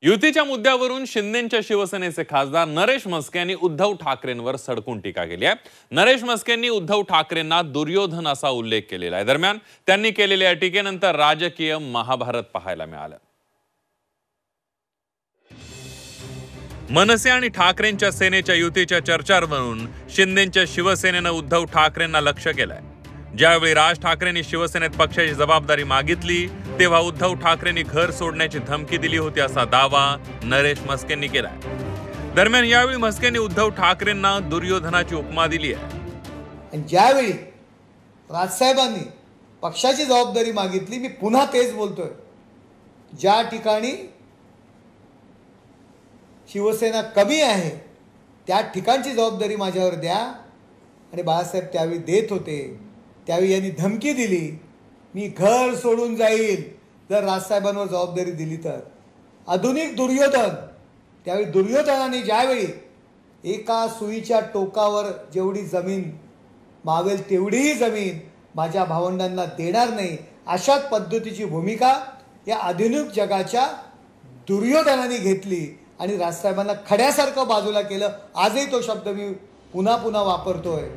युतीच्या मुद्द्यावरून शिंदेंच्या शिवसेनेचे खासदार नरेश म्हस्के यांनी उद्धव ठाकरेंवर सडकून टीका केली आहे। नरेश म्हस्केंनी उद्धव ठाकरेंना दुर्योधन असा उल्लेख केलेला आहे। दरम्यान त्यांनी केलेल्या टीकेनंतर राजकीय महाभारत पाहायला मिळालं। मनसे आणि ठाकरेंच्या सेनेच्या युतीच्या चर्चांवरून शिंदेंच्या शिवसेनेनं उद्धव ठाकरेंना लक्ष केलंय। ज्यावेळी राज ठाकरेंनी शिवसेनेत पक्षाची जबाबदारी मागितली तेव्हा उद्धव ठाकरेंनी घर सोडण्याची धमकी दिली होती असा दावा नरेश म्हस्केंनी केलाय। दरम्यान यावेळी म्हस्केंनी उद्धव ठाकरेंना दुर्योधनाची उपमा दिली आहे। ज्यावेळी राजसाहेबांनी पक्षाची जबाबदारी मागितली, मी पुन्हा तेच बोलतोय, ज्या ठिकाणी शिवसेना कमी आहे त्या ठिकाणची जबाबदारी माझ्यावर द्या, आणि बाळासाहेब त्यावेळी देत होते। त्यावेळी यांनी धमकी दिली, मी घर सोडून जाईल जर राजसाहेबांवर जबाबदारी दिली तर। आधुनिक दुर्योधन, त्यावेळी दुर्योधनाने ज्यावेळी एका सुईच्या टोकावर जेवढी जमीन मावेल तेवढीही जमीन माझ्या भावंडांना देणार नाही, अशाच पद्धतीची भूमिका या आधुनिक जगाच्या दुर्योधनाने घेतली आणि राजसाहेबांना खड्यासारखं बाजूला केलं। आजही तो शब्द मी पुन्हा पुन्हा वापरतोय।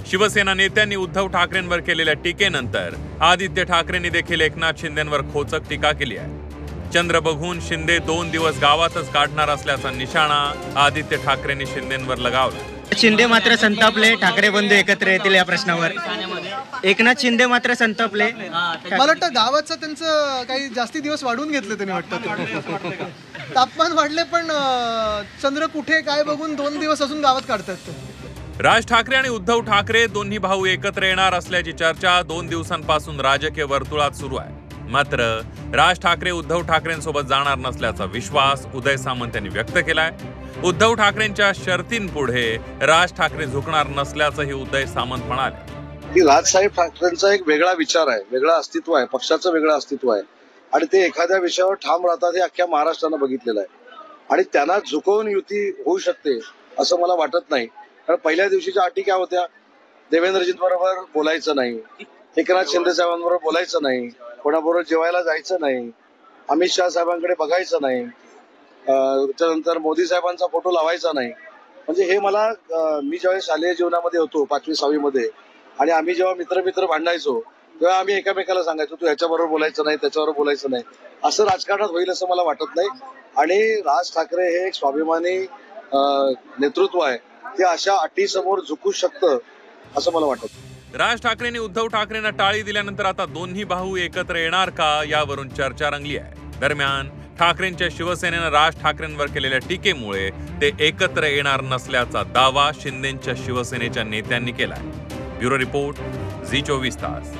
शिवसेना नेत्यांनी उद्धव ठाकरेंवर केलेल्या टीकेनंतर आदित्य ठाकरेंनी देखील एकनाथ शिंदेंवर खोचक टीका केली आहे। चंद्र बघून शिंदे 2 दिवस गावातच काढणार असल्याचा निशाणा आदित्य ठाकरेंनी शिंदेंवर लगावला। शिंदे मात्र संतापले, ठाकरे बंधू एकत्र येतील या प्रश्नावर एकनाथ शिंदे मात्र संतापले। मला वाटतं गावाचं त्यांचं काही जास्ती दिवस वाढवून घेतले त्यांनी वाटतं। तापमान वाढले पण चंद्र कुठे काय बघून 2 दिवस अजून गावात काढतात। राज ठाकरे आणि उद्धव ठाकरे दोन्ही भाऊ एकत्र येणार असल्याची चर्चा 2 दिवसांपासून राजकीय वर्तुळात सुरू आहे। मात्र राज ठाकरे उद्धव ठाकरेंसोबत जाणार नसल्याचा विश्वास उदय सामंत यांनी व्यक्त केलाय। उद्धव ठाकरेंच्या शर्तींपुढे राज ठाकरे झुकणार नसल्याचंही उदय सामंत म्हणाले की राजसाहेब ठाकरेंचा एक वेगळा विचार आहे, वेगळा अस्तित्व आहे, पक्षाचं वेगळं अस्तित्व आहे आणि ते एखाद्या विषयावर ठाम राहतात हे अख्ख्या महाराष्ट्रानं बघितलेलं आहे आणि त्यांना झुकवून युती होऊ शकते असं मला वाटत नाही। कारण पहिल्या दिवशीच्या अटी काय होत्या, देवेंद्रजींबरोबर बोलायचं नाही, एकनाथ शिंदे साहेबांबरोबर बोलायचं नाही, कोणाबरोबर जेवायला जायचं नाही, अमित शहा साहेबांकडे बघायचं नाही, त्याच्यानंतर मोदी साहेबांचा फोटो लावायचा नाही। म्हणजे हे मला मी जेव्हा शालेय जीवनामध्ये होतो 5वी 6वी मध्ये आणि आम्ही जेव्हा मित्र भांडायचो तेव्हा आम्ही एकमेकाला सांगायचो तू ह्याच्याबरोबर बोलायचं नाही, त्याच्याबरोबर बोलायचं नाही। असं राजकारणात होईल असं मला वाटत नाही आणि राज ठाकरे हे एक स्वाभिमानी नेतृत्व आहे, ते अशा अटीसमोर झुकू शकतं असं मला वाटतं। राज ठाकरेंनी उद्धव ठाकरेंना टाळी दिल्यानंतर आता दोन्ही भाऊ एकत्र येणार का यावरून चर्चा रंगली आहे। दरम्यान ठाकरेंच्या शिवसेनेनं राज ठाकरेंवर केलेल्या टीकेमुळे ते एकत्र येणार नसल्याचा दावा शिंदेंच्या शिवसेनेच्या नेत्यांनी केलाय। ब्युरो रिपोर्ट, झी 24 तास।